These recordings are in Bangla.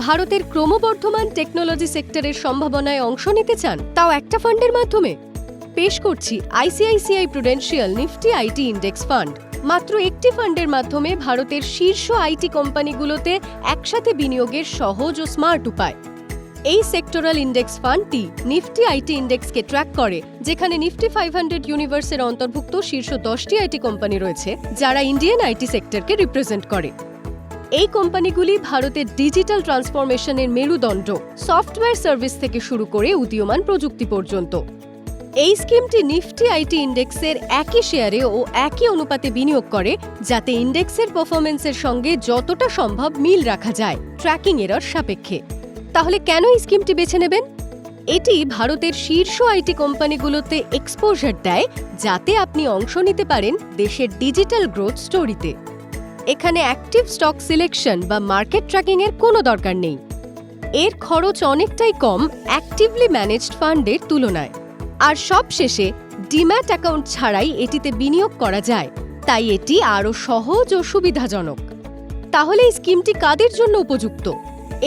ভারতের ক্রমবর্ধমান টেকনোলজি সেক্টরের সম্ভাবনায় অংশ নিতে চান, তাও একটা ফান্ডের মাধ্যমে? পেশ করছি ICICI Prudential Nifty IT index fund. মাত্র একটি ফান্ডের মাধ্যমে ভারতের শীর্ষ আইটি কোম্পানিগুলোতে একসাথে বিনিয়োগের সহজ ও স্মার্ট উপায়। এই সেক্টরাল ইন্ডেক্স ফান্ডটি নিফটি আইটি ইন্ডেক্সকে ট্র্যাক করে, যেখানে নিফটি 500 ইউনিভার্সের অন্তর্ভুক্ত শীর্ষ 10টি আইটি কোম্পানি রয়েছে যারা ইন্ডিয়ান আইটি সেক্টরকে রিপ্রেজেন্ট করে। এই কোম্পানিগুলি ভারতের ডিজিটাল ট্রান্সফরমেশনের মেরুদণ্ড, সফটওয়্যার সার্ভিস থেকে শুরু করে উদীয়মান প্রযুক্তি পর্যন্ত। এই স্কিমটি নিফটি আইটি ইন্ডেক্সের একই শেয়ারে ও একই অনুপাতে বিনিয়োগ করে, যাতে ইন্ডেক্সের পারফরমেন্সের সঙ্গে যতটা সম্ভব মিল রাখা যায় ট্র্যাকিং এরর সাপেক্ষে। তাহলে কেন এই স্কিমটি বেছে নেবেন? এটি ভারতের শীর্ষ আইটি কোম্পানিগুলোতে এক্সপোজার দেয়, যাতে আপনি অংশ নিতে পারেন দেশের ডিজিটাল গ্রোথ স্টোরিতে। এখানে অ্যাক্টিভ স্টক সিলেকশন বা মার্কেট ট্র্যাকিং এর কোনো দরকার নেই। এর খরচ অনেকটাই কম অ্যাক্টিভলি ম্যানেজড ফান্ডের তুলনায়। আর সবশেষে ডিম্যাট অ্যাকাউন্ট ছাড়াই এটিতে বিনিয়োগ করা যায়, তাই এটি আরও সহজ ও সুবিধাজনক। তাহলে এই স্কিমটি কাদের জন্য উপযুক্ত?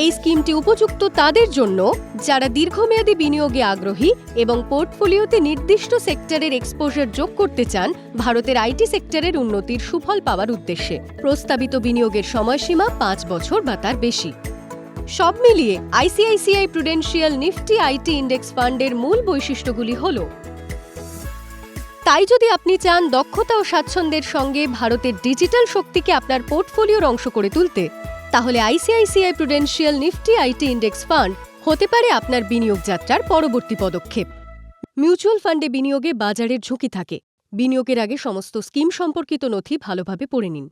এই স্কিমটি উপযুক্ত তাদের জন্য যারা দীর্ঘমেয়াদী বিনিয়োগে আগ্রহী এবং পোর্টফোলিওতে নির্দিষ্ট সেক্টরের এক্সপোজার যোগ করতে চান ভারতের আইটি সেক্টরের উন্নতির সুফল পাওয়ার উদ্দেশ্যে। প্রস্তাবিত বিনিয়োগের সময়সীমা 5 বছর বা তার বেশি। সব মিলিয়ে ICICI Prudential Nifty IT index ফান্ডের মূল বৈশিষ্ট্যগুলি হল: তাই যদি আপনি চান দক্ষতা ও স্বাচ্ছন্দ্যের সঙ্গে ভারতের ডিজিটাল শক্তিকে আপনার পোর্টফোলিওর অংশ করে তুলতে, তাহলে ICICI Prudential Nifty IT index fund হতে পারে আপনার বিনিয়োগ যাত্রার পরবর্তী পদক্ষেপ। মিউচুয়াল ফান্ডে বিনিয়োগে বাজারের ঝুঁকি থাকে। বিনিয়োগের আগে সমস্ত স্কিম সম্পর্কিত নথি ভালোভাবে পড়ে নিন।